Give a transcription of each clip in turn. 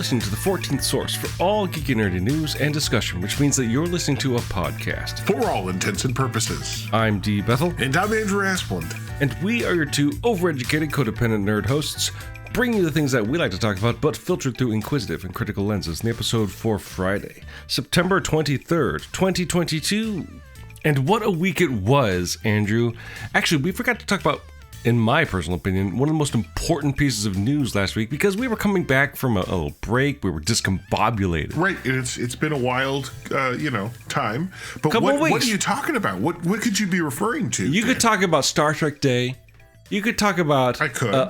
listening to the 14th source for all geeky and nerdy news and discussion, which means that you're listening to a podcast. For all intents and purposes. I'm D. Bethel. And I'm Andrew Asplund. And we are your two overeducated, codependent nerd hosts, bringing you the things that we like to talk about, but filtered through inquisitive and critical lenses in the episode for Friday, September 23rd, 2022. And what a week it was, Andrew. Actually, we forgot to talk about, in my personal opinion, one of the most important pieces of news last week, because we were coming back from a little break. We were discombobulated. Right. It's been a wild, time. But what are you talking about? What could you be referring to? You could talk about Star Trek Day. You could talk about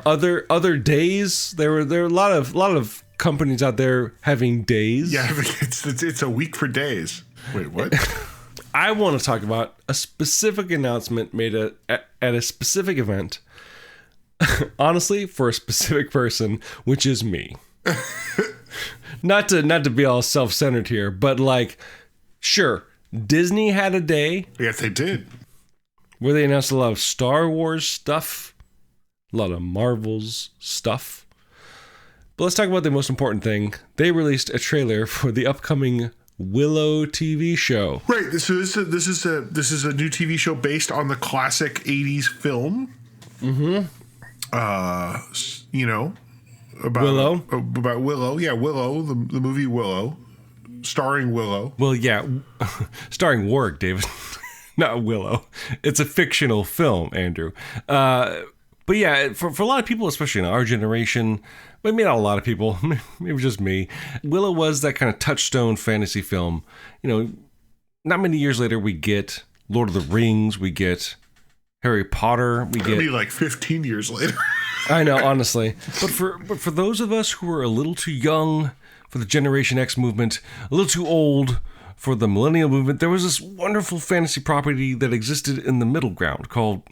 other days. There were a lot of companies out there having days. Yeah, it's a week for days. Wait, what? I want to talk about a specific announcement made at a specific event, honestly, for a specific person, which is me. Not to be all self-centered here, but sure, Disney had a day. Yes, they did. Where they announced a lot of Star Wars stuff, a lot of Marvel's stuff. But let's talk about the most important thing. They released a trailer for the upcoming Willow TV show. Right. So this is a new TV show based on the classic 80s film. Mm-hmm. About Willow. About Willow. Yeah, Willow, the movie Willow, starring Willow. Well, yeah, starring Warwick Davis, not Willow. It's a fictional film, Andrew. But yeah, for a lot of people, especially in our generation, maybe not a lot of people, maybe just me, Willow was that kind of touchstone fantasy film. Not many years later, we get Lord of the Rings, we get Harry Potter, we get... Maybe 15 years later. I know, honestly. But for those of us who are a little too young for the Generation X movement, a little too old for the millennial movement, there was this wonderful fantasy property that existed in the middle ground called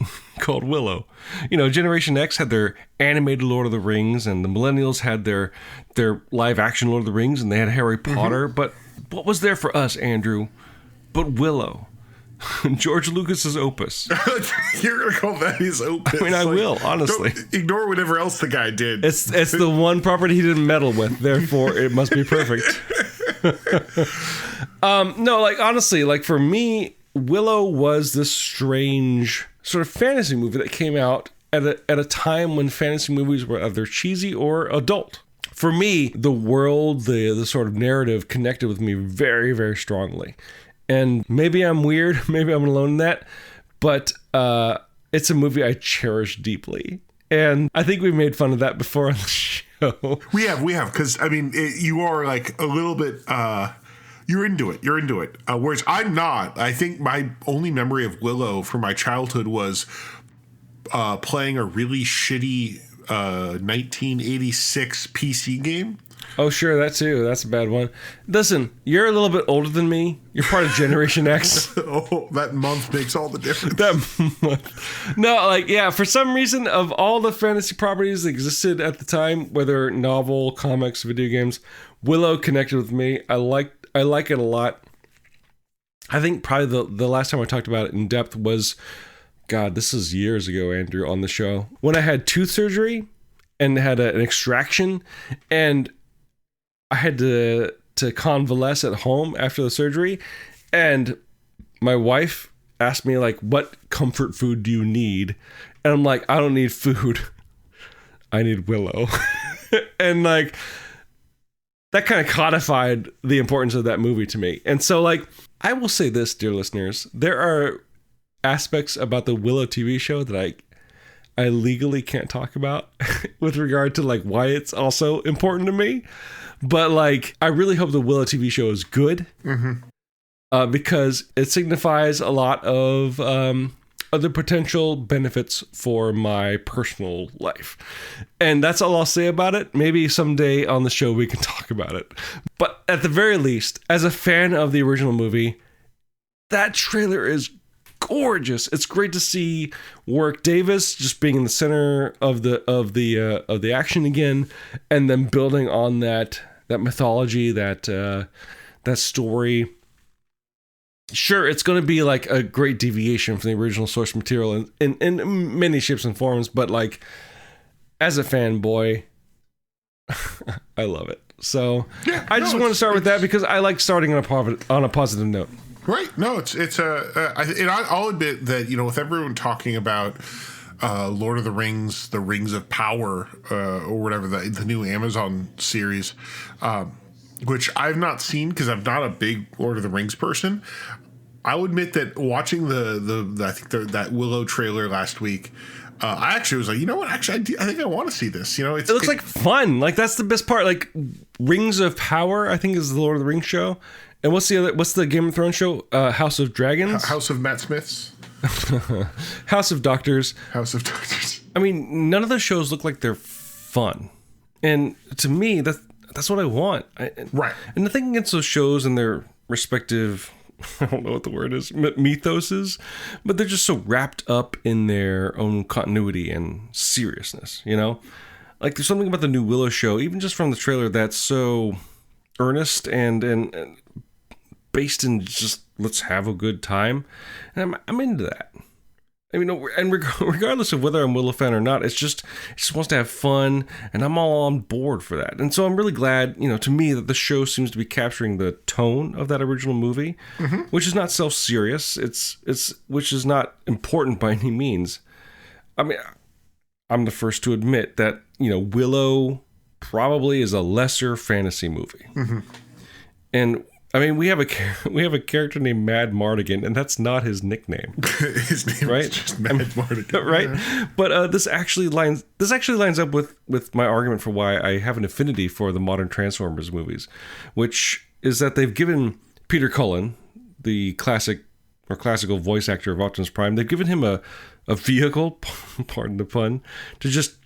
Willow. Generation X had their animated Lord of the Rings, and the millennials had their live action Lord of the Rings, and they had Harry Potter. Mm-hmm. But what was there for us, Andrew, but Willow? George Lucas's opus. You're gonna call that his opus? I mean, I will, honestly. Ignore whatever else the guy did. It's the one property he didn't meddle with, therefore it must be perfect. Honestly, for me, Willow was this strange sort of fantasy movie that came out at a time when fantasy movies were either cheesy or adult. For me, the world, the sort of narrative connected with me very, very strongly. And maybe I'm weird, maybe I'm alone in that, but it's a movie I cherish deeply. And I think we made fun of that before on the show. We have, because, you are a little bit, you're into it. Whereas I'm not. I think my only memory of Willow from my childhood was playing a really shitty 1986 PC game. Oh, sure, that too. That's a bad one. Listen, you're a little bit older than me. You're part of Generation X. Oh, that month makes all the difference. No, for some reason, of all the fantasy properties that existed at the time, whether novel, comics, video games, Willow connected with me. I like it a lot. I think probably the last time I talked about it in depth was, God, this is years ago, Andrew, on the show, when I had tooth surgery and had an extraction, and I had to convalesce at home after the surgery, and my wife asked me, what comfort food do you need? And I'm like, I don't need food. I need Willow. And that kind of codified the importance of that movie to me. And so I will say this, dear listeners, there are aspects about the Willow TV show that I legally can't talk about with regard to why it's also important to me. But I really hope the Willow TV show is good. Mm-hmm. Because it signifies a lot of other potential benefits for my personal life. And that's all I'll say about it. Maybe someday on the show we can talk about it. But at the very least, as a fan of the original movie, that trailer is gorgeous. It's great to see Warwick Davis just being in the center of the action again, and then building on that mythology, that story. Sure, it's going to be a great deviation from the original source material in many shapes and forms, but as a fanboy, I love it. So I just want to start with that because I like starting on a positive note. Right. No, I'll admit that, with everyone talking about Lord of the Rings, the Rings of Power, or whatever, the new Amazon series, which I've not seen because I'm not a big Lord of the Rings person. I'll admit that watching that Willow trailer last week, I actually was like, you know what? Actually, I think I want to see this. It looks like fun. Like, that's the best part. Like, Rings of Power, I think, is the Lord of the Rings show. And what's the Game of Thrones show? House of Dragons? House of Matt Smiths. House of Doctors. House of Doctors. I mean, none of those shows look like they're fun. And to me, that's what I want. Right. And the thing against those shows and their respective, I don't know what the word is, mythoses, but they're just so wrapped up in their own continuity and seriousness, Like, there's something about the new Willow show, even just from the trailer, that's so earnest and based in just let's have a good time. And I'm into that. I mean, and regardless of whether I'm Willow fan or not, it just wants to have fun, and I'm all on board for that. And so I'm really glad, to me, that the show seems to be capturing the tone of that original movie, which is not self-serious. Which is not important by any means. I mean, I'm the first to admit that, Willow probably is a lesser fantasy movie. And I mean, we have a character named Mad Mardigan, and that's not his nickname. His name is just Mad Mardigan, right? Yeah. But this actually lines up with my argument for why I have an affinity for the modern Transformers movies, which is that they've given Peter Cullen, the classical voice actor of Optimus Prime, they've given him a vehicle, pardon the pun, to just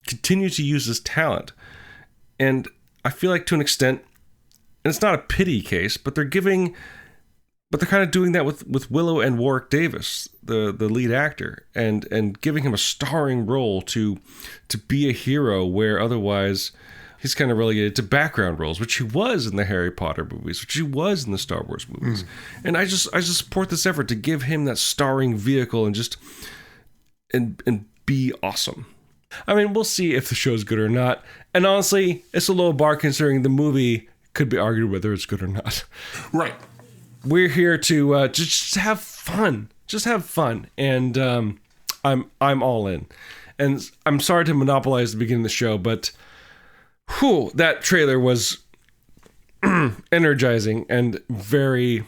continue to use his talent, and I feel like to an extent. And it's not a pity case, but they're kind of doing that with Willow and Warwick Davis, the lead actor, and giving him a starring role to be a hero where otherwise he's kind of relegated to background roles, which he was in the Harry Potter movies, which he was in the Star Wars movies. And I just support this effort to give him that starring vehicle and be awesome. I mean, we'll see if the show's good or not. And honestly, it's a low bar considering the movie could be argued whether it's good or not. Right. We're here to just have fun. Just have fun. And I'm all in. And I'm sorry to monopolize the beginning of the show, but that trailer was energizing and very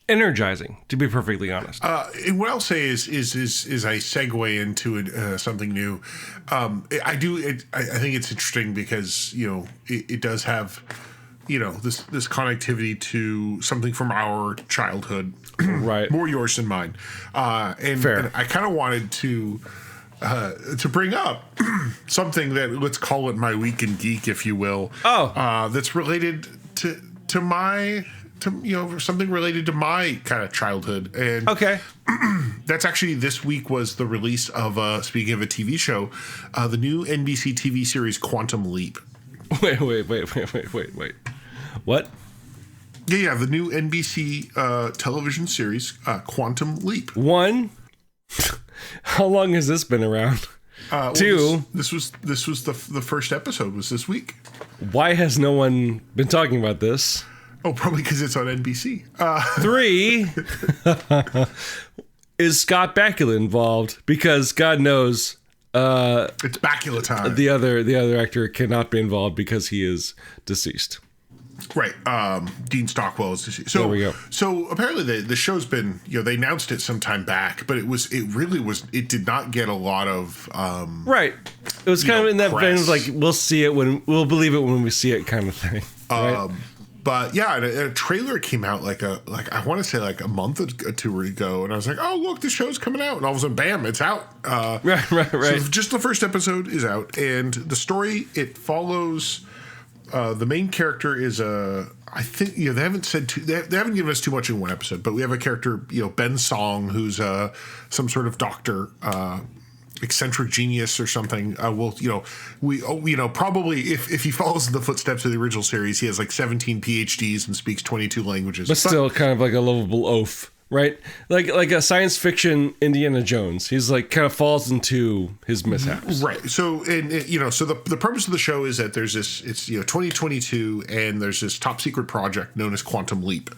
energizing, to be perfectly honest. And what I'll say is I segue into something new. I think it's interesting because it does have this connectivity to something from our childhood, right? More yours than mine. And I kind of wanted to bring up something that, let's call it my week in geek, if you will. That's related to my. Something related to my kind of childhood. And okay. That's actually, this week was the release of, speaking of a TV show, the new NBC TV series Quantum Leap. Wait. What? Yeah, the new NBC television series, Quantum Leap. One, how long has this been around? Two, this was the first episode was this week. Why has no one been talking about this? Oh, probably because it's on NBC. 3, is Scott Bakula involved? Because God knows, it's Bakula time. The other actor cannot be involved because he is deceased. Right. Dean Stockwell is deceased. So there we go. So apparently the show's been, they announced it some time back, but it did not get a lot of right. It was kind of in that press. vein of like, we'll believe it when we see it kind of thing. Right? But yeah, a trailer came out I want to say like a month or two ago, and I was like, oh look, the show's coming out, and all of a sudden, bam, it's out. Right. So just the first episode is out, and the story, it follows. The main character is I think they haven't given us too much in one episode, but we have a character, Ben Song, who's some sort of doctor. Eccentric genius or something. Probably if he follows in the footsteps of the original series, he has like 17 PhDs and speaks 22 languages. But still kind of like a lovable oaf. right? Like a science fiction Indiana Jones. He's like kind of falls into his mishaps. Right. So, so the premise of the show is that there's this, it's, 2022, and there's this top secret project known as Quantum Leap,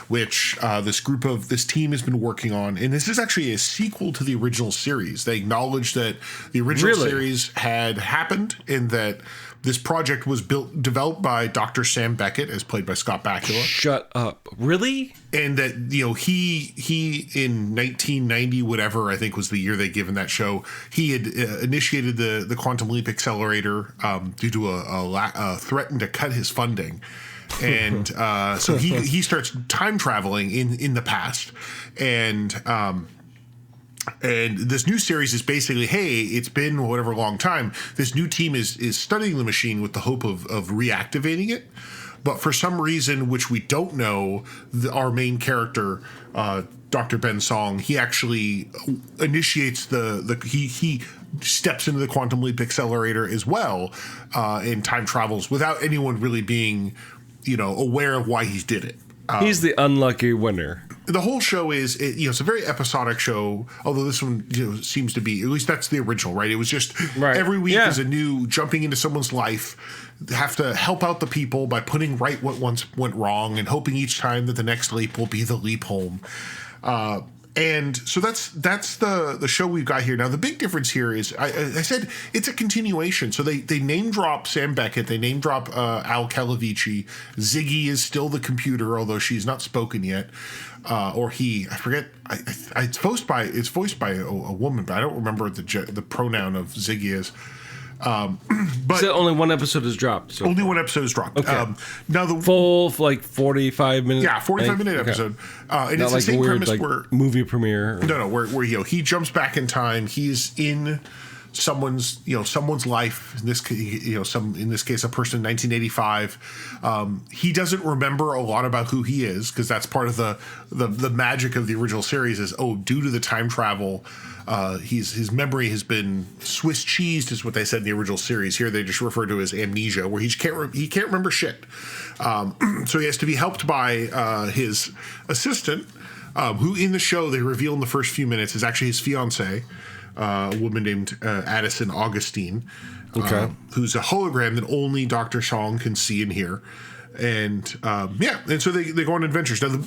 which this team has been working on. And this is actually a sequel to the original series. They acknowledge that the original series had happened, and that this project was developed by Dr. Sam Beckett, as played by Scott Bakula. Shut up. Really? And that, he in 1990, whatever, I think was the year they given that show, he had initiated the Quantum Leap Accelerator due to a threatened to cut his funding. And so he starts time traveling in the past. And this new series is basically, hey, it's been whatever long time. This new team is studying the machine with the hope of reactivating it. But for some reason, which we don't know, our main character, Dr. Ben Song, he actually initiates he steps into the Quantum Leap Accelerator as well, and time travels without anyone really being, aware of why he did it. He's the unlucky winner. The whole show is, it's a very episodic show, although this one seems to be, at least that's the original, right? It was just every week is a new jumping into someone's life, have to help out the people by putting right what once went wrong and hoping each time that the next leap will be the leap home. And so that's the show we've got here. Now, the big difference here is, I said it's a continuation. So they name drop Sam Beckett. They name drop Al Calavici. Ziggy is still the computer, although she's not spoken yet. Or he, I forget. It's voiced by a woman, but I don't remember the pronoun of Ziggy is. But so only one episode is dropped. So. Only one episode is dropped. Okay. Now the full 45 minutes. Yeah, 45-minute episode. And not it's like the same weird, premise like where movie premiere. No, where he jumps back in time. He's in someone's life. In this case, a person in 1985. He doesn't remember a lot about who he is, because that's part of the magic of the original series. Is due to the time travel. His memory has been Swiss cheesed, is what they said in the original series. Here they just refer to as amnesia, where he can't remember shit. So he has to be helped by his assistant, who in the show they reveal in the first few minutes is actually his fiancée, a woman named Addison Augustine, who's a hologram that only Dr. Song can see and hear. And so they go on adventures. Now,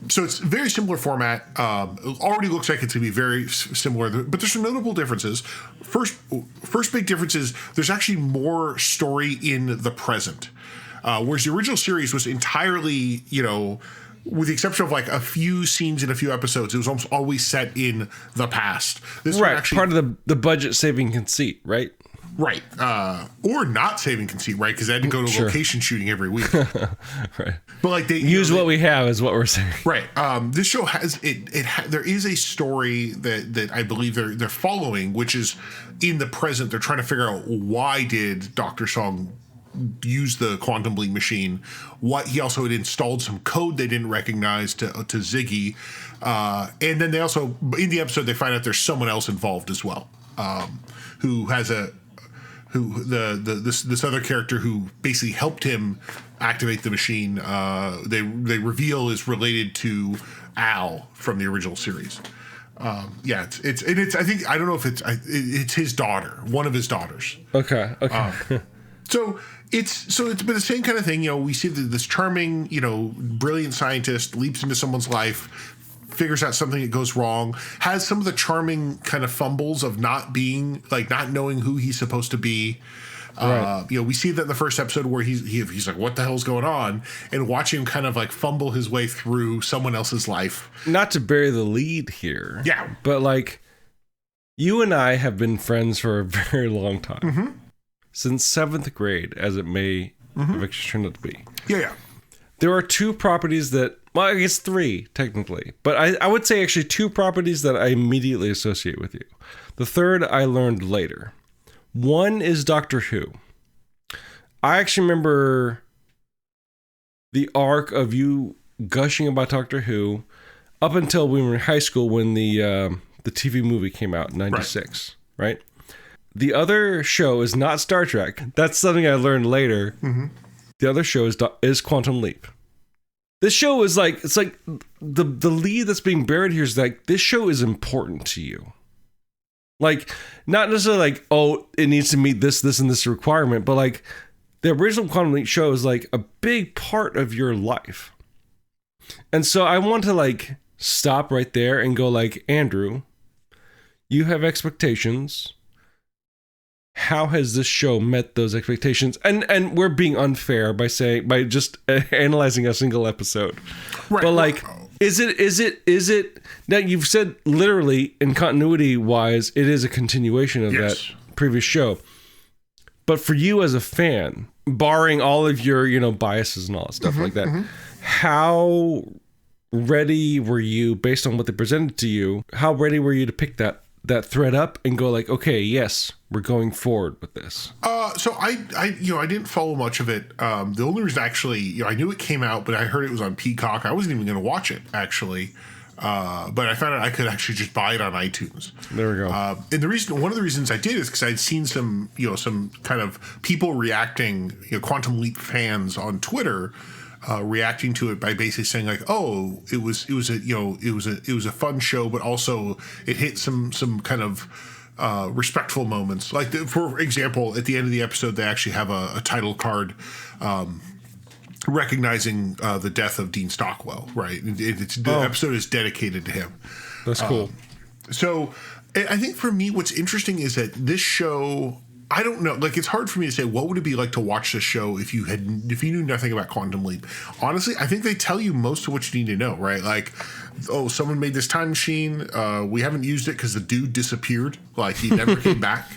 so it's very similar format. It already looks like it's going to be very similar, but there's some notable differences. First big difference is there's actually more story in the present, whereas the original series was entirely, with the exception of like a few scenes in a few episodes, it was almost always set in the past. This right, actually, part of the budget saving conceit, right? Right. Or not saving conceit, right? Because they had to go to location shooting every week. Right. But like they use what we have is what we're saying. Right. This show has there is a story that I believe they're following, which is in the present. They're trying to figure out, why did Dr. Song use the quantum leap machine? What he also had installed some code they didn't recognize to Ziggy. And then they also, in the episode, they find out there's someone else involved as well, who has this other character who basically helped him activate the machine. They reveal is related to Al from the original series. It's I think, I don't know if it's his daughter, one of his daughters. Okay. So it's been the same kind of thing. We see this charming, brilliant scientist leaps into someone's life, figures out something that goes wrong, has some of the charming kind of fumbles of not knowing who he's supposed to be. Right. We see that in the first episode where he's like, what the hell's going on? And watch him kind of like fumble his way through someone else's life. Not to bury the lead here. Yeah. But like, you and I have been friends for a very long time. Mm-hmm. Since 7th grade, as it may have actually turned out to be. Yeah. There are two properties that, well, I guess 3 technically, but I would say actually 2 properties that I immediately associate with you. The third I learned later. One is Doctor Who. I actually remember the arc of you gushing about Doctor Who up until we were in high school when the TV movie came out in 96, right? The other show is not Star Trek. That's something I learned later. Mm-hmm. The other show is Quantum Leap. This show is like, it's like the lead that's being buried here is like, this show is important to you. Like, not necessarily like, oh, it needs to meet this, and this requirement, but like the original Quantum Leap show is like a big part of your life. And so I want to like stop right there and go like, Andrew, you have expectations. How has this show met those expectations? And we're being unfair by just analyzing a single episode. Right. But like, is it now you've said literally in continuity wise, it is a continuation of that previous show. But for you as a fan, barring all of your, biases and all that stuff like that, how ready were you, based on what they presented to you, how ready were you to pick that thread up and go like, okay, yes, we're going forward with this? So I didn't follow much of it. The only reason actually, I knew it came out, but I heard it was on Peacock. I wasn't even going to watch it actually. But I found out I could actually just buy it on iTunes. There we go. And one of the reasons I did is because I'd seen some kind of people reacting, Quantum Leap fans on Twitter, reacting to it by basically saying like, oh, it was a fun show, but also it hit some kind of respectful moments. Like for example, at the end of the episode, they actually have a title card recognizing the death of Dean Stockwell. Right, the episode is dedicated to him. That's cool. So I think for me, what's interesting is that this show, I don't know. Like, it's hard for me to say what would it be like to watch this show if you knew nothing about Quantum Leap. Honestly, I think they tell you most of what you need to know, right? Like, oh, someone made this time machine. We haven't used it because the dude disappeared. Like, he never came back.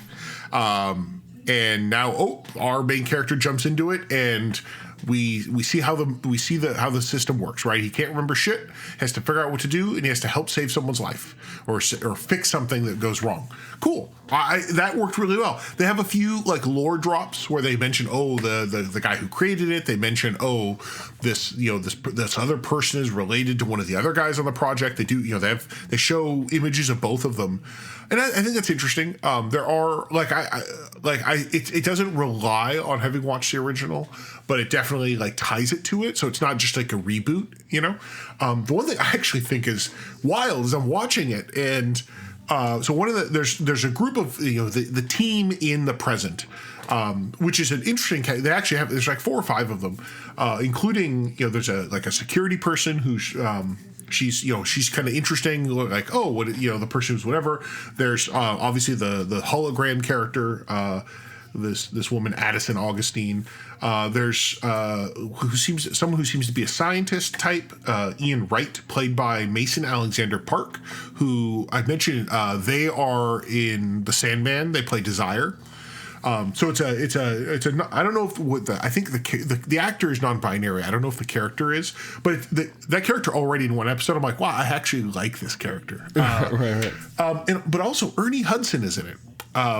And now, our main character jumps into it, and we see how the system works, right? He can't remember shit, has to figure out what to do, and he has to help save someone's life or fix something that goes wrong. Cool. That worked really well. They have a few like lore drops where they mention, the guy who created it. They mention, this other person is related to one of the other guys on the project. They do, they show images of both of them. And I think that's interesting. There are it doesn't rely on having watched the original, but it definitely like ties it to it. So it's not just like a reboot, The one thing I actually think is wild is I'm watching it, and so one of there's a group of the team in the present, which is an interesting. They actually have there's like 4 or 5 of them, including there's a security person who's. She's kind of interesting, like, the person who's whatever. There's obviously the hologram character, this woman Addison Augustine. There's someone who seems to be a scientist type, Ian Wright, played by Mason Alexander Park, who I mentioned. They are in The Sandman. They play Desire. So it's a I don't know if I think the actor is non-binary. I don't know if the character is, but that character already in one episode, I'm like, wow, I actually like this character. Right. But also Ernie Hudson is in it,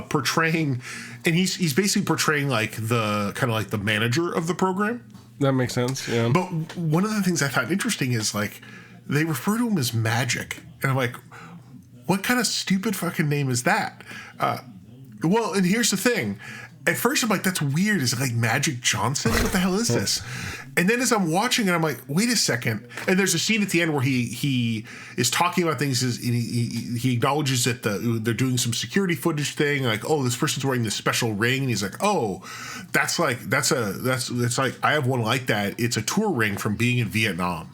portraying, and he's basically portraying like the kind of like the manager of the program. That makes sense. Yeah. But one of the things I found interesting is like they refer to him as Magic, and I'm like, what kind of stupid fucking name is that? Well, and here's the thing. At first, I'm like, that's weird. Is it like Magic Johnson? What the hell is this? And then as I'm watching it, I'm like, wait a second. And there's a scene at the end where he is talking about things. And he acknowledges that they're doing some security footage thing. Like, this person's wearing this special ring. And he's like, that's like I have one like that. It's a tour ring from being in Vietnam.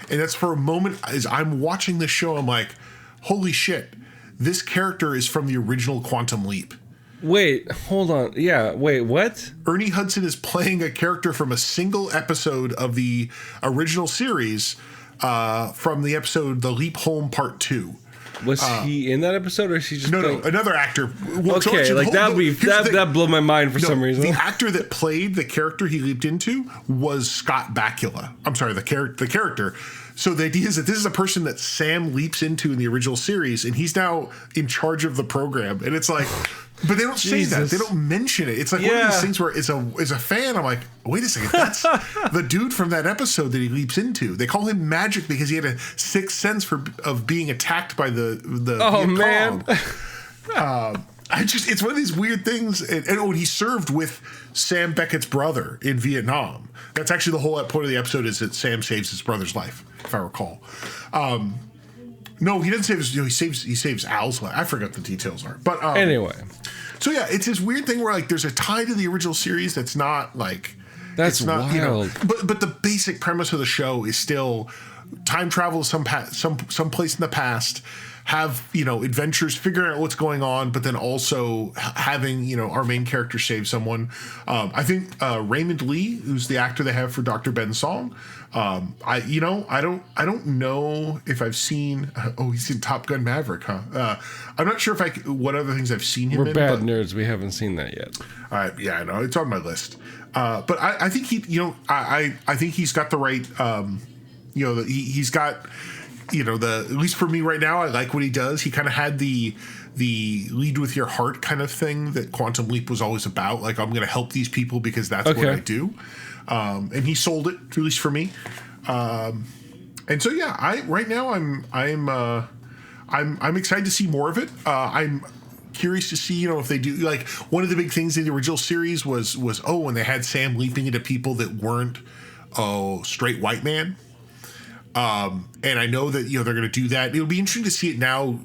And that's for a moment as I'm watching this show, I'm like, holy shit. This character is from the original Quantum Leap. Wait, hold on. Yeah, wait, what? Ernie Hudson is playing a character from a single episode of the original series, from the episode The Leap Home Part 2. Was he in that episode, or is he just no, another actor? Well, okay, so that blew my mind for some reason. The actor that played the character he leaped into was Scott Bakula. I'm sorry, the character. So the idea is that this is a person that Sam leaps into in the original series, and he's now in charge of the program. And it's like, but they don't say that. They don't mention it. It's like one of these things where as a fan, I'm like, wait a second, that's the dude from that episode that he leaps into. They call him Magic because he had a sixth sense of being attacked by the man. it's one of these weird things. And he served with Sam Beckett's brother in Vietnam. That's actually the whole point of the episode, is that Sam saves his brother's life, if I recall. No, he doesn't save he saves Al's life. I forgot what the details are. But anyway. So yeah, it's this weird thing where like there's a tie to the original series that's not like, that's not wild. But the basic premise of the show is still time travel some place in the past, have, adventures, figuring out what's going on, but then also having, our main character save someone. I think Raymond Lee, who's the actor they have for Dr. Ben Song, I don't know if I've seen. He's in Top Gun Maverick, huh? I'm not sure what other things I've seen him in. We're bad nerds. We haven't seen that yet. Yeah, I know, it's on my list. But I think I think he's got the right. He's got. At least for me right now, I like what he does. He kind of had the lead with your heart kind of thing that Quantum Leap was always about. Like, I'm going to help these people because that's what I do. And he sold it, at least for me. And so, yeah, right now I'm excited to see more of it. I'm curious to see, if they do, like, one of the big things in the original series was when they had Sam leaping into people that weren't straight white man. And I know that they're going to do that. It'll be interesting to see it now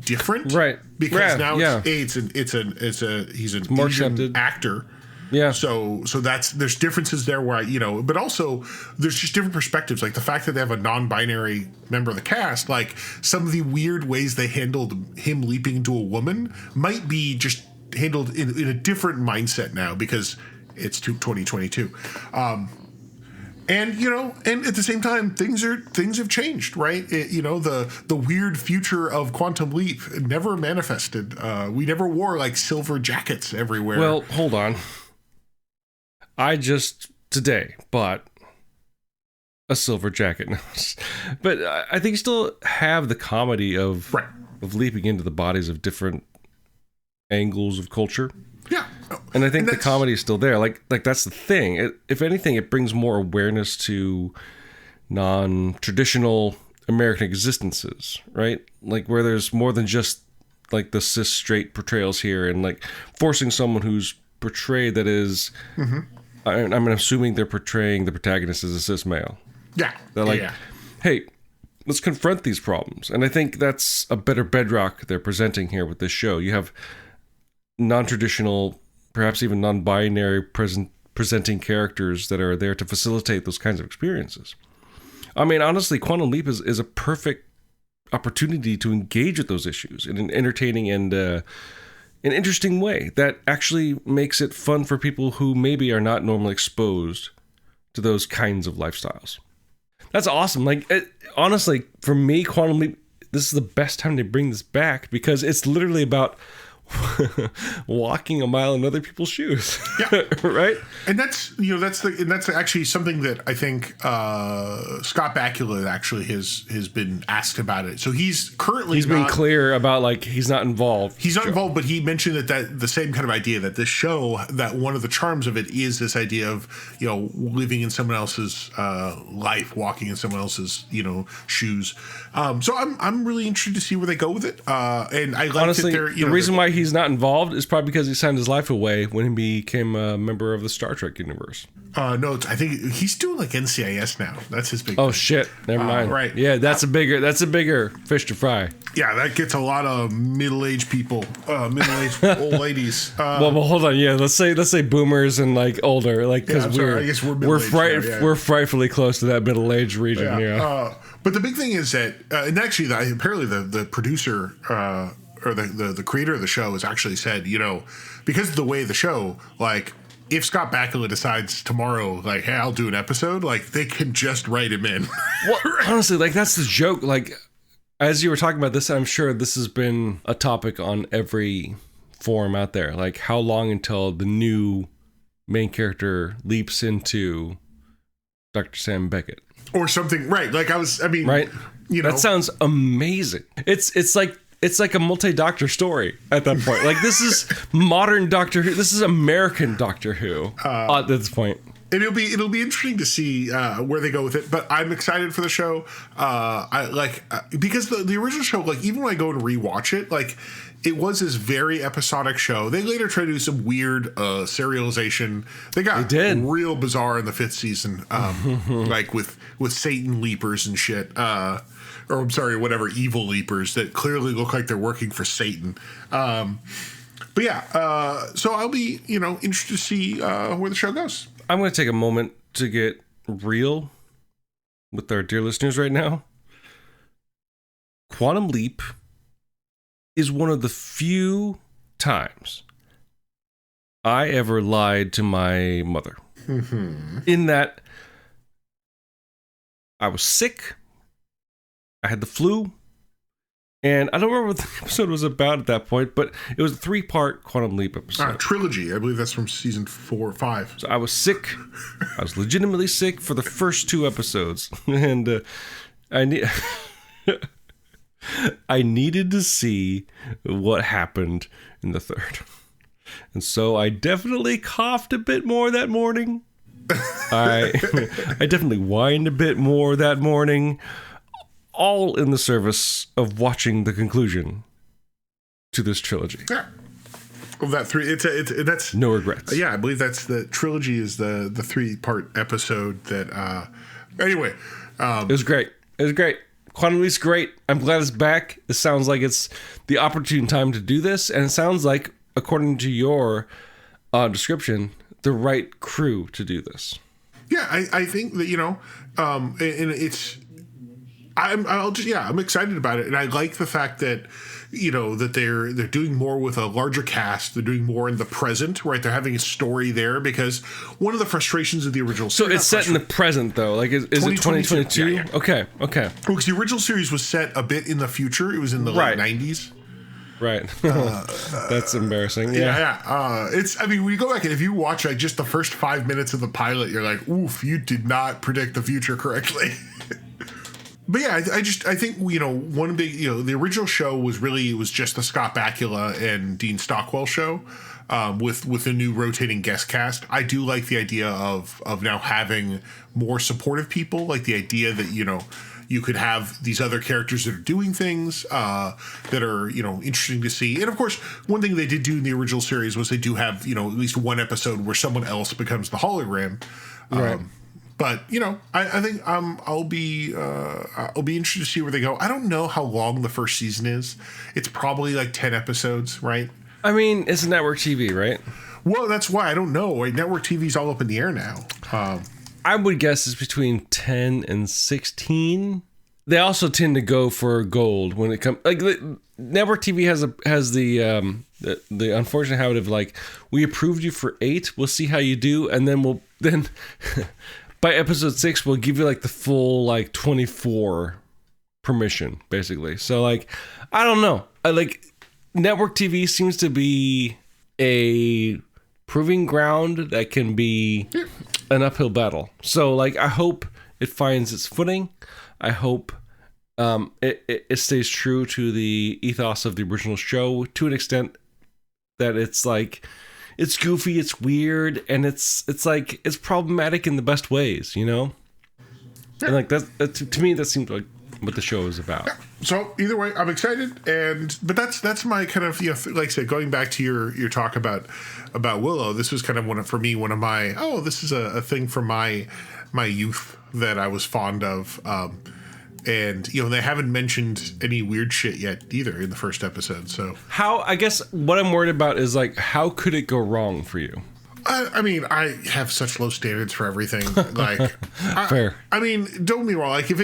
different, right? Because now he's an more Asian accepted actor. Yeah. So there's differences there where but also there's just different perspectives. Like the fact that they have a non-binary member of the cast, like some of the weird ways they handled him leaping into a woman might be just handled in a different mindset now because it's 2022. And and at the same time, things have changed, right? The weird future of Quantum Leap never manifested. We never wore like silver jackets everywhere. Well, hold on. I just today bought a silver jacket, but I think you still have the comedy of leaping into the bodies of different angles of culture. Yeah. And I think the comedy is still there. Like that's the thing. If anything, it brings more awareness to non-traditional American existences, right? Like where there's more than just like the cis straight portrayals here, and like forcing someone who's portrayed that is, I'm assuming they're portraying the protagonist as a cis male. Yeah. They're like, hey, let's confront these problems. And I think that's a better bedrock they're presenting here with this show. You have non-traditional, perhaps even non-binary presenting characters that are there to facilitate those kinds of experiences. I mean, honestly, Quantum Leap is a perfect opportunity to engage with those issues in an entertaining and an interesting way that actually makes it fun for people who maybe are not normally exposed to those kinds of lifestyles. That's awesome. Like, honestly, for me, Quantum Leap, this is the best time to bring this back because it's literally about walking a mile in other people's shoes. Yeah. Right. And that's actually something that I think Scott Bakula actually has been asked about it. So he's been clear about like he's not involved. He's not involved, but he mentioned that the same kind of idea that this show, that one of the charms of it is this idea of living in someone else's life, walking in someone else's shoes. So I'm really interested to see where they go with it. And I like honestly, that the reason why he's not involved is probably because he signed his life away when he became a member of the Star Trek universe. No, I think he's doing like NCIS now. That's his big. Oh shit! Never mind. Right? Yeah, that's a bigger fish to fry. Yeah, that gets a lot of middle-aged people, middle-aged old ladies. Well, hold on. Yeah, let's say boomers and like older, like because we're frightfully close to that middle-aged region. Yeah. But the big thing is that, and actually, apparently the producer. Or the creator of the show has actually said, because of the way of the show, like if Scott Bakula decides tomorrow, like, hey, I'll do an episode, like they can just write him in. Well, honestly, like that's the joke. Like as you were talking about this, I'm sure this has been a topic on every forum out there. Like how long until the new main character leaps into Dr. Sam Beckett or something, right? Like right. That sounds amazing. It's like a multi-Doctor story at that point. Like this is modern Doctor Who. This is American Doctor Who at this point. And it'll be interesting to see where they go with it. But I'm excited for the show. Because the original show, like even when I go and rewatch it, like it was this very episodic show. They later tried to do some weird serialization. They real bizarre in the 5th season, like with Satan leapers and shit. Or I'm sorry, whatever evil leapers that clearly look like they're working for Satan. But yeah, so I'll be interested to see where the show goes. I'm going to take a moment to get real with our dear listeners right now. Quantum Leap is one of the few times I ever lied to my mother. Mm-hmm. In that I was sick, I had the flu, and I don't remember what the episode was about at that point, but it was a 3-part Quantum Leap episode. Trilogy. I believe that's from season 4 or 5. So I was sick. I was legitimately sick for the first 2 episodes. And I needed to see what happened in the 3rd. And so I definitely coughed a bit more that morning. I definitely whined a bit more that morning. All in the service of watching the conclusion to this trilogy. Yeah. Of that 3, that's no regrets. Yeah, I believe that's the trilogy is the 3-part episode that. Anyway, it was great. It was great. Quantum Leap's great. I'm glad it's back. It sounds like it's the opportune time to do this, and it sounds like, according to your description, the right crew to do this. Yeah, I think that and it's. I'm excited about it, and I like the fact that that they're doing more with a larger cast. They're doing more in the present, right? They're having a story there because one of the frustrations of the original series. So it's set in the present, though. Like, is it 2022? Yeah. Okay. Because the original series was set a bit in the future. It was in the late 90s. Right. That's embarrassing. Yeah. When you go back and if you watch like just the first 5 minutes of the pilot, you're like, oof, you did not predict the future correctly. But yeah, I think one big the original show was just the Scott Bakula and Dean Stockwell show, with a new rotating guest cast. I do like the idea of now having more supportive people, like the idea that you could have these other characters that are doing things that are interesting to see. And of course, one thing they did do in the original series was they do have at least one episode where someone else becomes the hologram. Right. But I think I'll be interested to see where they go. I don't know how long the first season is. It's probably like 10 episodes, right? I mean, it's network TV, right? Well, that's why I don't know. Right? Network TV's all up in the air now. I would guess it's between 10 and 16. They also tend to go for gold when it comes. Like network TV has the unfortunate habit of like, we approved you for 8. We'll see how you do, and then by episode 6, we'll give you like the full like 24 permission, basically. So like, I don't know. Network TV seems to be a proving ground that can be an uphill battle. So like, I hope it finds its footing. I hope it stays true to the ethos of the original show to an extent that it's like, it's goofy, it's weird, and it's problematic in the best ways, And like that to me, that seems like what the show is about. Yeah. So either way, I'm excited, but that's my kind of like I said, going back to your talk about Willow. This was kind of one of my this is a thing from my youth that I was fond of. And they haven't mentioned any weird shit yet either in the first episode. So I guess what I'm worried about is like, how could it go wrong for you? I mean, I have such low standards for everything. Like, fair. I mean, don't get me wrong. Like, if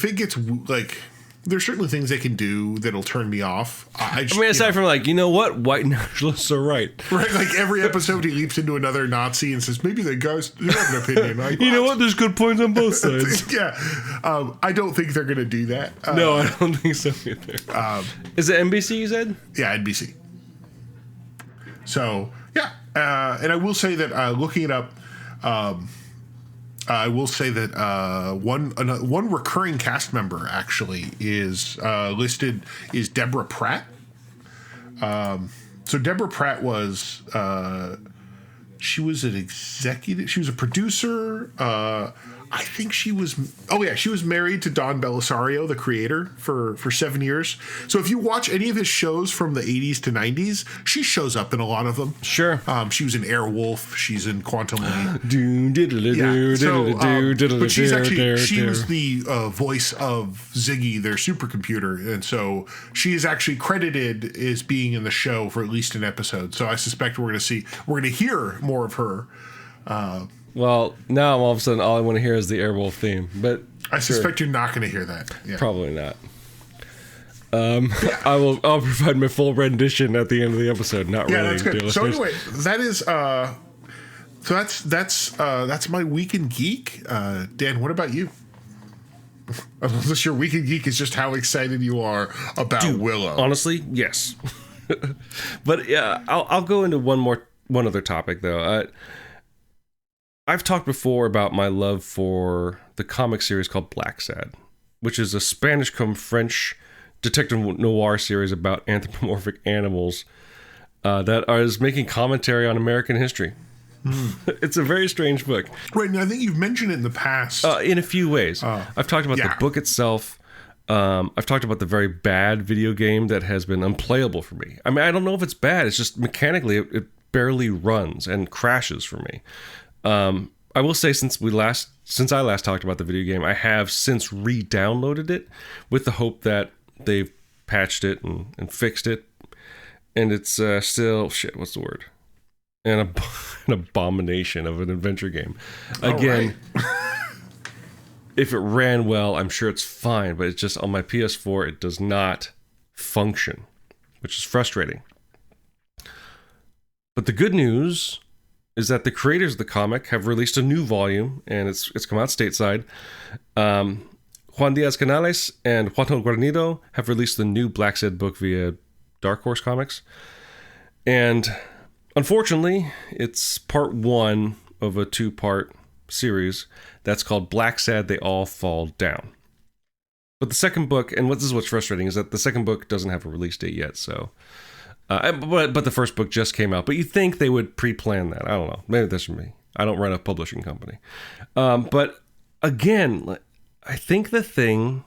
it gets like, there's certainly things they can do that'll turn me off. Aside from like, what, white nationalists are right. Right, like every episode he leaps into another Nazi and says, maybe the guys do have an opinion. Like, you know what? There's good points on both sides. Yeah. I don't think they're going to do that. No, I don't think so either. Is it NBC you said? Yeah, NBC. So, yeah. And I will say that looking it up, I will say that one recurring cast member actually is listed is Deborah Pratt. So Deborah Pratt was She was an executive. She was a producer. I think she was. Oh yeah, she was married to Don Belisario, the creator, for 7 years. So if you watch any of his shows from the 80s to 90s, she shows up in a lot of them. Sure. She was in Airwolf. She's in Quantum Leap. But she's actually she was the voice of Ziggy, their supercomputer, and so she is actually credited as being in the show for at least an episode. So I suspect we're going to hear more of her. Well, now all of a sudden, all I want to hear is the Airwolf theme. But I suspect you're not going to hear that. Yeah. Probably not. I'll provide my full rendition at the end of the episode. Not really. That's good. So anyway, that is that's my Week in Geek. Dan, what about you? Unless your Week in Geek is just how excited you are about Willow. Honestly, yes. But yeah, I'll go into one other topic though. I've talked before about my love for the comic series called Blacksad, which is a Spanish-come-French detective noir series about anthropomorphic animals that is making commentary on American history. It's a very strange book. Right, and I think you've mentioned it in the past. In a few ways. I've talked about the book itself. I've talked about the very bad video game that has been unplayable for me. I mean, I don't know if it's bad. It's just mechanically, it barely runs and crashes for me. I will say since I last talked about the video game, I have since re-downloaded it with the hope that they've patched it and fixed it, and it's still what's the word? An abomination of an adventure game. Again, if it ran well, I'm sure it's fine, but it's just on my PS4 it does not function, which is frustrating. But the good news is that the creators of the comic have released a new volume, and it's come out stateside. Juan Diaz Canales and Juan Guarnido have released the new Blacksad book via Dark Horse Comics. And unfortunately, it's part one of a two-part series that's called Blacksad, They All Fall Down. But the second book, and this is what's frustrating, is that the second book doesn't have a release date yet, so... but the first book just came out. But you'd think they would pre-plan that. I don't know. Maybe that's me. I don't run a publishing company. But again, I think the thing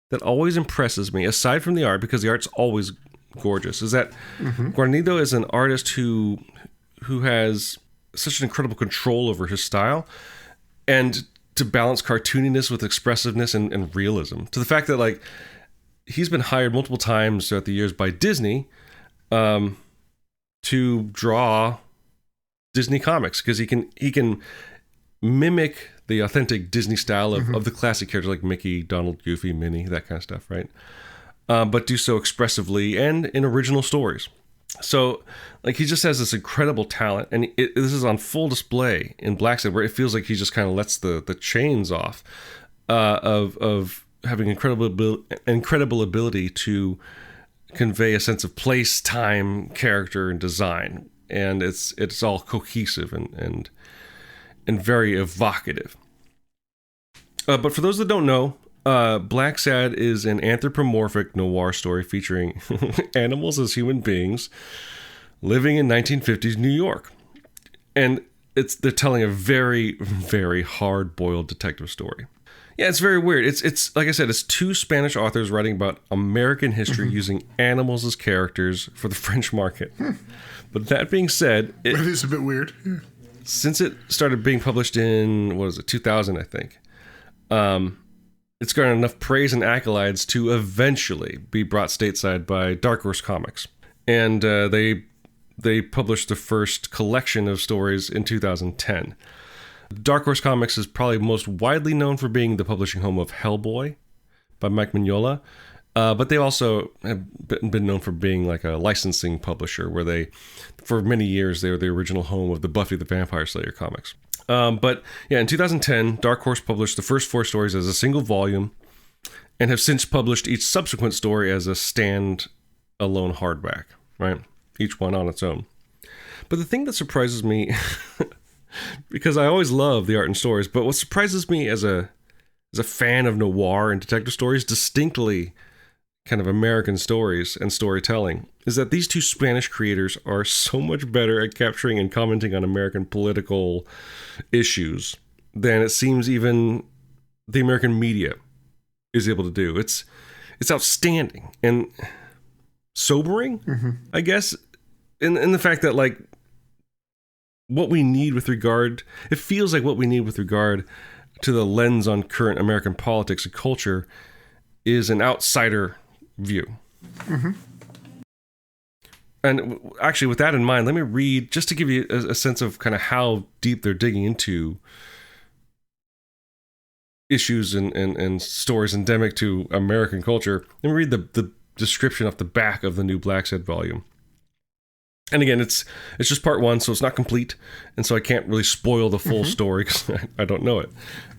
that always impresses me, aside from the art, because the art's always gorgeous, is that Guarnido is an artist who has such an incredible control over his style, and to balance cartooniness with expressiveness and realism. To the fact that like he's been hired multiple times throughout the years by Disney to draw Disney comics, because he can mimic the authentic Disney style of the classic characters like Mickey, Donald, Goofy, Minnie, that kind of stuff, right? But do so expressively and in original stories. So, like, he just has this incredible talent, and this is on full display in Blacksad, where it feels like he just kind of lets the chains off of having incredible ability to convey a sense of place, time, character, and design, and it's all cohesive and very evocative. But for those that don't know, Blacksad is an anthropomorphic noir story featuring animals as human beings living in 1950s New York, and they're telling a very, very hard-boiled detective story. Yeah, it's very weird. It's like I said, it's two Spanish authors writing about American history using animals as characters for the French market. But that being said, it is a bit weird. Since it started being published in 2000, I think, it's gotten enough praise and accolades to eventually be brought stateside by Dark Horse Comics, and they published the first collection of stories in 2010. Dark Horse Comics is probably most widely known for being the publishing home of Hellboy by Mike Mignola, but they also have been known for being like a licensing publisher, where for many years, they were the original home of the Buffy the Vampire Slayer comics. But yeah, in 2010, Dark Horse published the first 4 stories as a single volume, and have since published each subsequent story as a stand-alone hardback, right? Each one on its own. But the thing that surprises me... because I always love the art and stories, but what surprises me as a fan of noir and detective stories distinctly kind of American stories and storytelling is that these two Spanish creators are so much better at capturing and commenting on American political issues than it seems even the American media is able to do. It's outstanding and sobering, I guess, in the fact that, like, what we need with regard, it feels like what we need with regard to the lens on current American politics and culture is an outsider view. And actually, with that in mind, let me read, just to give you a sense of kind of how deep they're digging into issues and stories endemic to American culture. Let me read the description off the back of the new Blacksad volume. And again, it's just part one, so it's not complete, and so I can't really spoil the full story because I don't know it.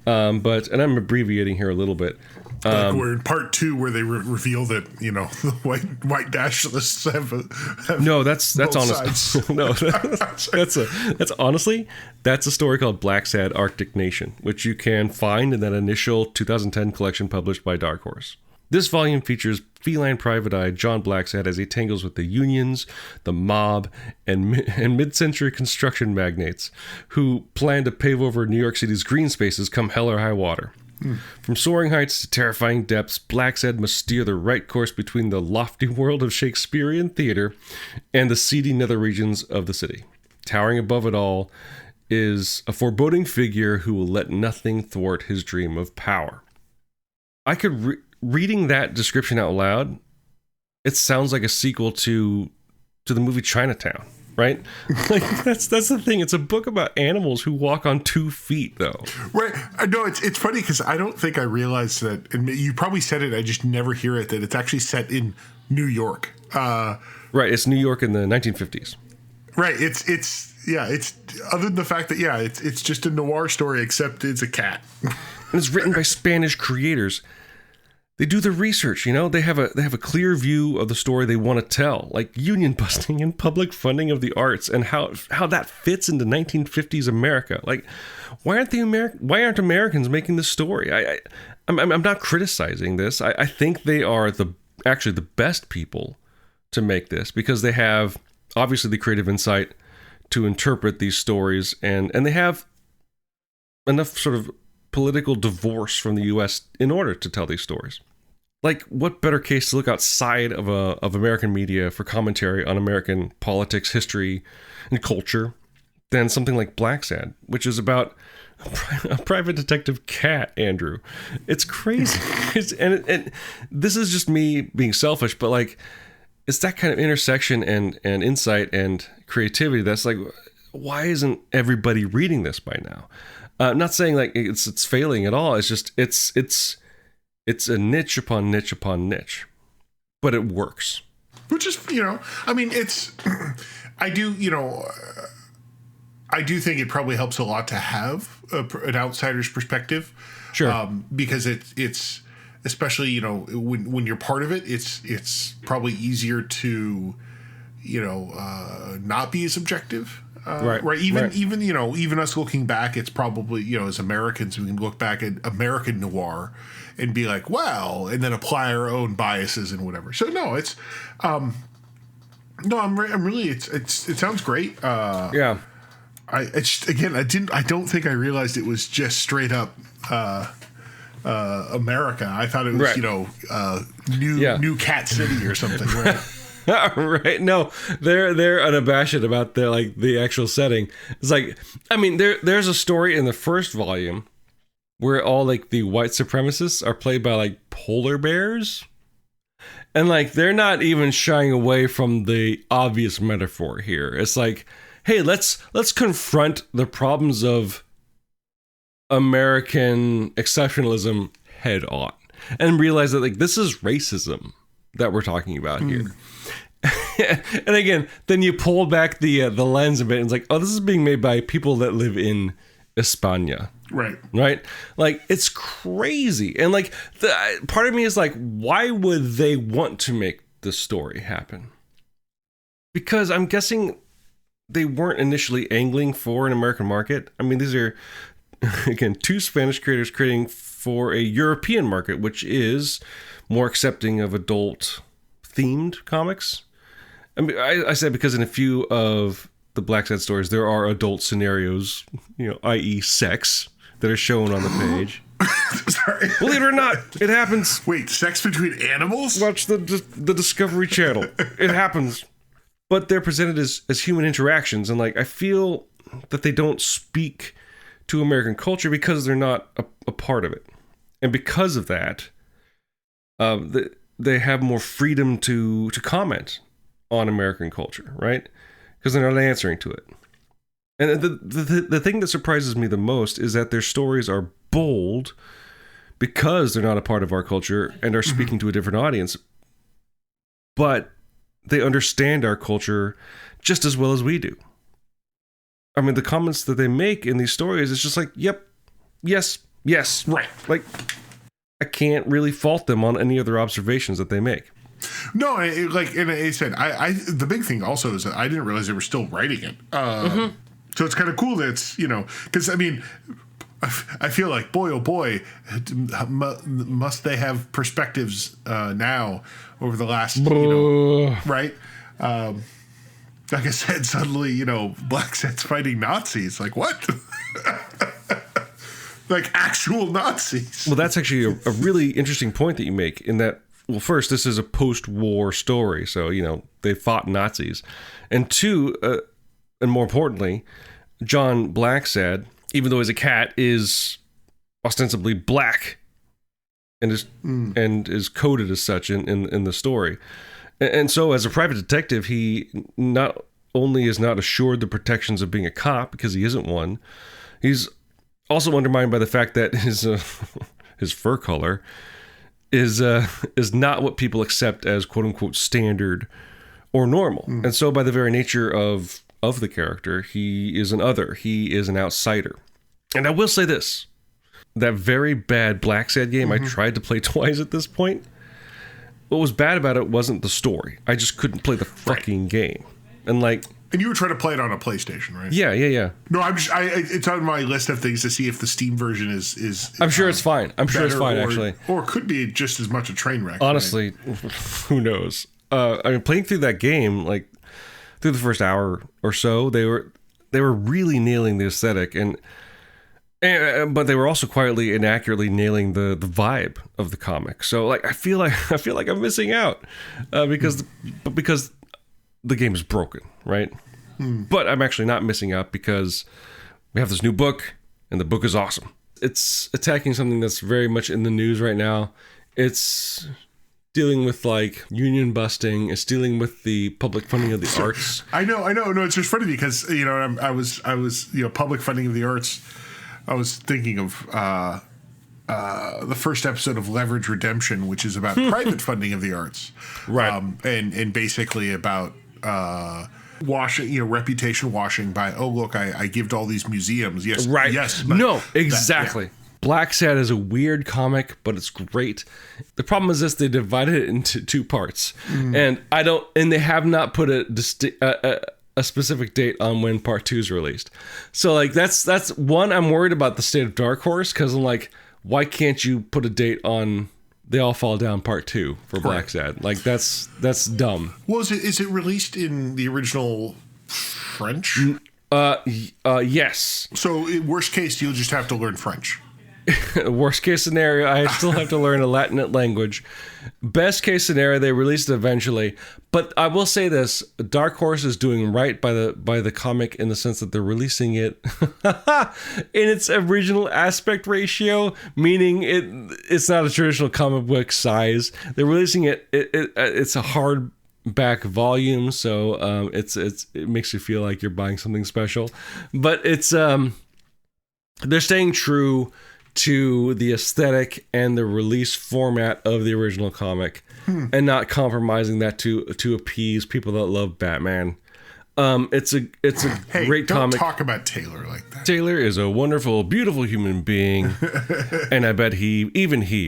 And I'm abbreviating here a little bit. Like we're in part two where they reveal that, you know, the white nationalists have no, that's honest. No, that's honestly, that's a story called Blacksad Arctic Nation, which you can find in that initial 2010 collection published by Dark Horse. This volume features feline private eye John Blacksad as he tangles with the unions, the mob, and mid-century construction magnates who plan to pave over New York City's green spaces come hell or high water. From soaring heights to terrifying depths, Blacksad must steer the right course between the lofty world of Shakespearean theater and the seedy nether regions of the city. Towering above it all is a foreboding figure who will let nothing thwart his dream of power. I could reading that description out loud, it sounds like a sequel to the movie Chinatown, right? Like that's the thing. It's a book about animals who walk on 2 feet, though. Right. No, it's funny because I don't think I realized that, and you probably said it, I just never hear it, that it's actually set in New York. Right. It's New York in the 1950s. Right. It's other than the fact that, it's just a noir story, except it's a cat. And it's written by Spanish creators. They do the research, you know. They have a clear view of the story they want to tell, like union busting and public funding of the arts, and how that fits into 1950s America. Like, why aren't Americans making this story? I'm not criticizing this. I think they are actually the best people to make this because they have obviously the creative insight to interpret these stories, and they have enough sort of political divorce from the U.S. in order to tell these stories. Like, what better case to look outside of American media for commentary on American politics, history, and culture than something like Blacksad, which is about a private detective cat, Andrew. It's crazy. And this is just me being selfish, but like, it's that kind of intersection and insight and creativity that's like, why isn't everybody reading this by now? I'm not saying like it's failing at all. It's just it's a niche upon niche upon niche, but it works. Which is, I mean, I do think it probably helps a lot to have an outsider's perspective. Sure. Because it's especially, when you're part of it, it's probably easier to, not be as objective. Right. Even us looking back, it's probably, as Americans, we can look back at American noir and be like, wow, and then apply our own biases and whatever. So no, it's, I'm really, it sounds great. Yeah. I don't think I realized it was just straight up, America. I thought it was, right. New Cat City or something. Right. Right. No, they're unabashed about the actual setting. It's like, I mean, there's a story in the first volume where all like the white supremacists are played by like polar bears. And like, they're not even shying away from the obvious metaphor here. It's like, hey, let's confront the problems of American exceptionalism head on and realize that like this is racism that we're talking about here. And again, then you pull back the lens a bit and it's like, oh, this is being made by people that live in España. Right. Like, it's crazy. And like, part of me is like, why would they want to make this story happen? Because I'm guessing they weren't initially angling for an American market. I mean, these are, again, two Spanish creators creating for a European market, which is more accepting of adult themed comics. I mean, I say because in a few of the Blacksad stories, there are adult scenarios, i.e. sex, that are shown on the page. Sorry. Believe it or not, it happens. Wait, sex between animals? Watch the Discovery Channel. It happens. But they're presented as human interactions, and I feel that they don't speak to American culture because they're not a part of it. And because of that, they have more freedom to comment on American culture, right? Because they're not answering to it. And the thing that surprises me the most is that their stories are bold because they're not a part of our culture and are speaking to a different audience. But they understand our culture just as well as we do. I mean, the comments that they make in these stories, it's just yep, yes, right. I can't really fault them on any other observations that they make. No, and I said, the big thing also is that I didn't realize they were still writing it. So it's kind of cool that it's, because I mean, I feel like, boy, oh boy, must they have perspectives now over the last, right? Like I said, suddenly, Blacksad's fighting Nazis. Like, what? Like actual Nazis. Well, that's actually a really interesting point that you make in that, well, first, this is a post-war story, so, they fought Nazis. And two, and more importantly, John Blacksad, even though he's a cat, is ostensibly black and is coded as such in the story. And so as a private detective, he not only is not assured the protections of being a cop because he isn't one, he's also undermined by the fact that his fur color is not what people accept as quote unquote standard or normal. And so by the very nature of the character, he is an other. He is an outsider. And I will say this, that very bad Blacksad game I tried to play twice at this point. What was bad about it wasn't the story. I just couldn't play the fucking game. And you were trying to play it on a PlayStation, right? Yeah. No, it's on my list of things to see if the Steam version is I'm sure it's fine. I'm sure it's fine, actually. Or it could be just as much a train wreck. Honestly, who knows? I mean, playing through that game, through the first hour or so, they were really nailing the aesthetic, but they were also quietly and accurately nailing the vibe of the comic. So I feel like I'm missing out because the game is broken, right? But I'm actually not missing out because we have this new book, and the book is awesome. It's attacking something that's very much in the news right now. It's dealing with union busting. It's dealing with the public funding of the arts. I know. No, it's just funny because I was public funding of the arts. I was thinking of the first episode of Leverage Redemption, which is about private funding of the arts, right? And basically about washing, reputation washing by, oh look, I give to all these museums. Yes, right. Yes, no, exactly. Blacksad is a weird comic, but it's great. The problem is this: they divided it into two parts, and they have not put a specific date on when part 2 is released. So that's one. I'm worried about the state of Dark Horse because I'm like, why can't you put a date on They All Fall Down part 2 for Blacksad? That's dumb. Well, is it released in the original French? Yes. So worst case, you'll just have to learn French. Worst case scenario, I still have to learn a Latin language. Best case scenario, they released it eventually. But I will say this: Dark Horse is doing right by the comic in the sense that they're releasing it in its original aspect ratio, meaning it's not a traditional comic book size. They're releasing it. It's a hardback volume, so it makes you feel like you're buying something special. But it's they're staying true to the aesthetic and the release format of the original comic, and not compromising that to appease people that love Batman. It's a great comic. Don't talk about Taylor like that. Taylor is a wonderful, beautiful human being, and I bet he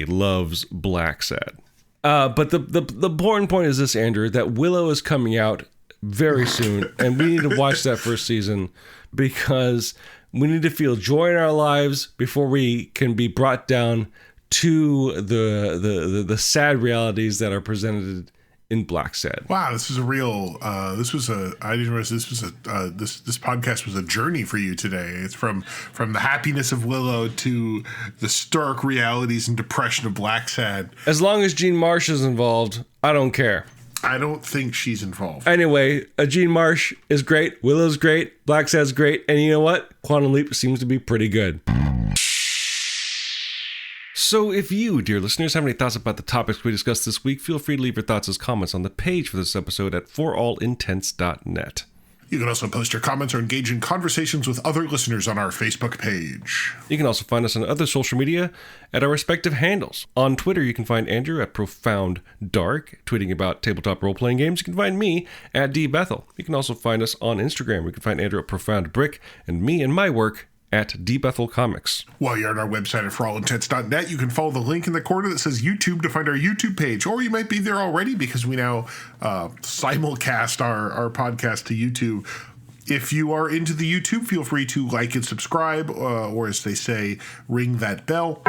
loves Blacksad. But the important point is this, Andrew, that Willow is coming out very soon, and we need to watch that first season because we need to feel joy in our lives before we can be brought down to the sad realities that are presented in Blacksad. Wow, this was a real. I didn't realize this was this podcast was a journey for you today. It's from the happiness of Willow to the stark realities and depression of Blacksad. As long as Jean Marsh is involved, I don't care. I don't think she's involved. Anyway, Jean Marsh is great. Willow's great. Blacksad's great. And you know what? Quantum Leap seems to be pretty good. So if you, dear listeners, have any thoughts about the topics we discussed this week, feel free to leave your thoughts as comments on the page for this episode at forallintents.net. You can also post your comments or engage in conversations with other listeners on our Facebook page. You can also find us on other social media at our respective handles. On Twitter, you can find Andrew at ProfoundDark, tweeting about tabletop role-playing games. You can find me at Bethel. You can also find us on Instagram. You can find Andrew at ProfoundBrick and me and my work at Bethel Comics. While you're on our website at forallintents.net, you can follow the link in the corner that says YouTube to find our YouTube page, or you might be there already because we now simulcast our podcast to YouTube. If you are into the YouTube, feel free to like and subscribe, or as they say, ring that bell.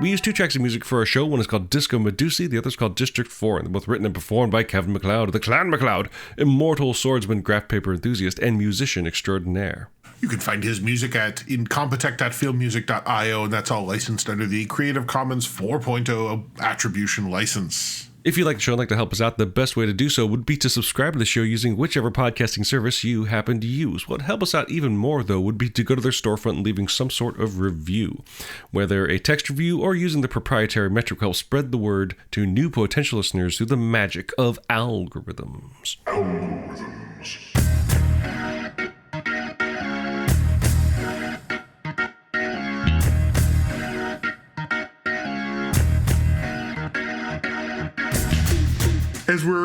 We use 2 tracks of music for our show. One is called Disco Medusae, the other is called District 4, and they're both written and performed by Kevin McLeod, the Clan McLeod, immortal swordsman, graph paper enthusiast, and musician extraordinaire. You can find his music at incompetech.filmmusic.io, and that's all licensed under the Creative Commons 4.0 attribution license. If you like the show and like to help us out, the best way to do so would be to subscribe to the show using whichever podcasting service you happen to use. What would help us out even more, though, would be to go to their storefront and leaving some sort of review. Whether a text review or using the proprietary metric helps spread the word to new potential listeners through the magic of algorithms.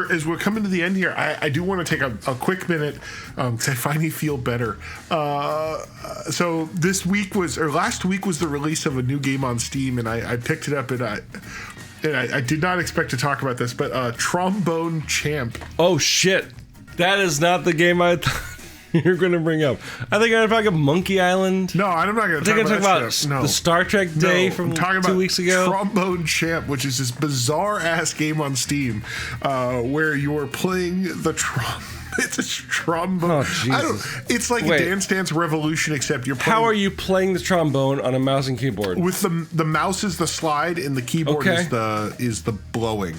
As we're coming to the end here, I do want to take a quick minute because I finally feel better. So last week was the release of a new game on Steam, and I picked it up, and I did not expect to talk about this, but Trombone Champ. Oh shit, that is not the game I thought you're going to bring up. I think I'm talking about Monkey Island. No, I'm not going to talk about that stuff. No. The Star Trek Day from 2 weeks ago. Trombone Champ, which is this bizarre-ass game on Steam where you're playing the It's a trombone. Oh, Jesus. It's like a Dance Dance Revolution, except you're playing... How are you playing the trombone on a mouse and keyboard? With the mouse is the slide and the keyboard is the blowing.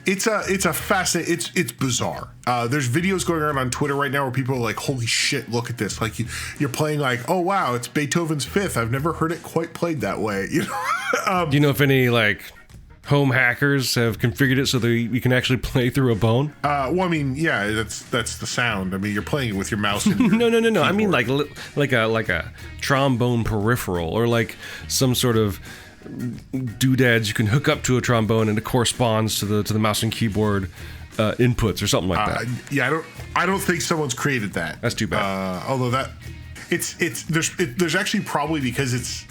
It's a fascinating. It's bizarre. There's videos going around on Twitter right now where people are like, "Holy shit, look at this!" Like you're playing like, "Oh wow, it's Beethoven's Fifth." I've never heard it quite played that way. You know. Do you know if any home hackers have configured it so that you can actually play through a bone? Well, I mean, yeah, that's the sound. I mean, you're playing it with your mouse. And your no. keyboard. I mean, like a trombone peripheral or like some sort of doodads you can hook up to a trombone and it corresponds to the mouse and keyboard inputs or something like that. Yeah, I don't think someone's created that. That's too bad. Although that there's actually probably, because it's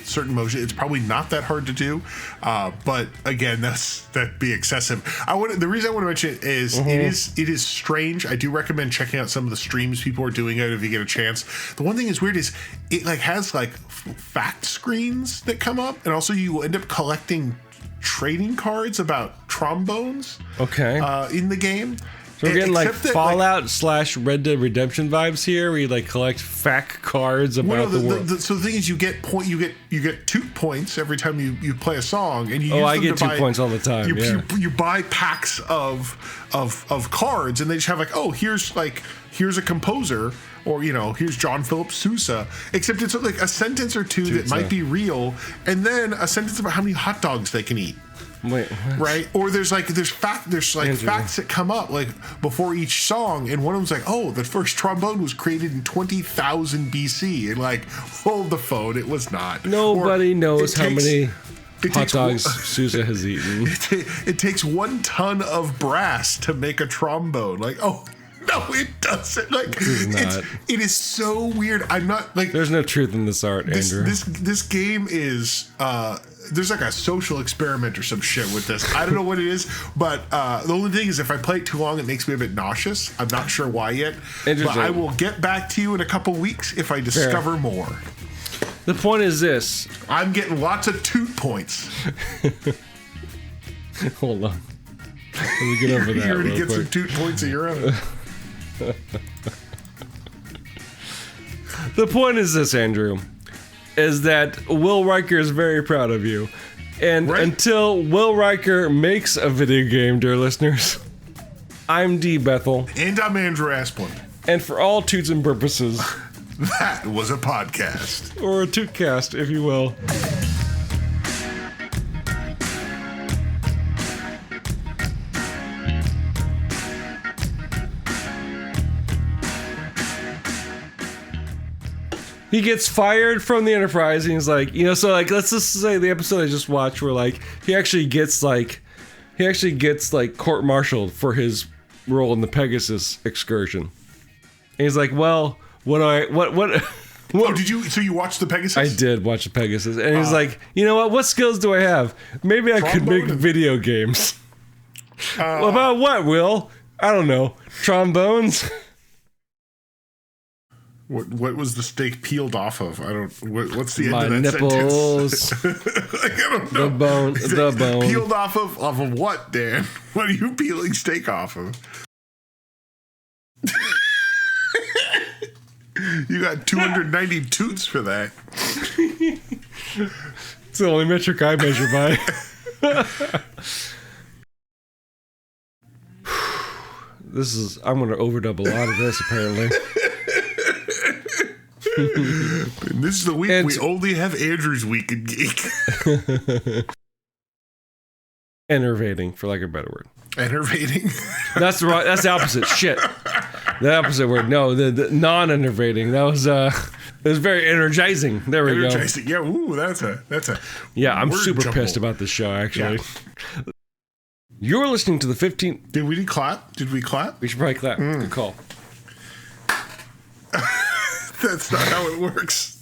certain motion, it's probably not that hard to do. But again, that'd be excessive. The reason I want to mention it is it is strange. I do recommend checking out some of the streams people are doing it if you get a chance. The one thing that's weird is it has fact screens that come up, and also you end up collecting trading cards about trombones. Okay. In the game. So we're getting Fallout / Red Dead Redemption vibes here, where you collect fact cards about the world. So the thing is, you get 2 points every time you play a song, and you. I get 2 points all the time. You buy packs of cards, and they just have here's a composer, or here's John Philip Sousa. Except it's like a sentence or two that might be real, and then a sentence about how many hot dogs they can eat. Wait, what? Right? Or there's facts that come up before each song, and one of them's the first trombone was created in 20,000 BC, and hold the phone, it was not. Nobody knows how many hot dogs Sousa has eaten. It takes 1 ton of brass to make a trombone. No, it doesn't. It is so weird. I'm not There's no truth in this art, Andrew. This game is there's a social experiment or some shit with this. I don't know what it is, but the only thing is, if I play it too long, it makes me a bit nauseous. I'm not sure why yet. But I will get back to you in a couple weeks if I discover more. The point is this. I'm getting lots of toot points. Hold on. Let me get over that. You're going to real get quick. some toot points of your own. The point is this, Andrew, is that Will Riker is very proud of you. And Right. until Will Riker makes a video game, dear listeners, I'm D. Bethel. And I'm Andrew Asplund. And for all toots and purposes, That was a podcast. or a tootcast, if you will. He gets fired from the Enterprise, and he's like, so like, let's just say the episode I just watched where like he actually gets court-martialed for his role in the Pegasus excursion. And he's like, well, what? Oh, did you? So you watched the Pegasus? I did watch the Pegasus, and he's like, you know what skills do I have? Maybe I could make Trombone. video games. About what, Will? I don't know. Trombones? What was the steak peeled off of? I don't. What's the end My of that nipples. sentence? Like, I don't know. The bone. Peeled off of what, Dan? What are you peeling steak off of? You got 290 toots for that. It's the only metric I measure by. I'm going to overdub a lot of this, apparently. And this is the week we only have Andrew's Week in Geek. Enervating, for lack of a better word. Enervating. That's the opposite. Shit. The opposite word. No, the non-enervating. That was it was very energizing. There we Energizing. Yeah, ooh, that's a Yeah, I'm word super jumble. pissed about this show, actually. Yeah. You're listening to the 15th. Did we clap? Did we clap? We should probably clap. Good call. That's not how it works.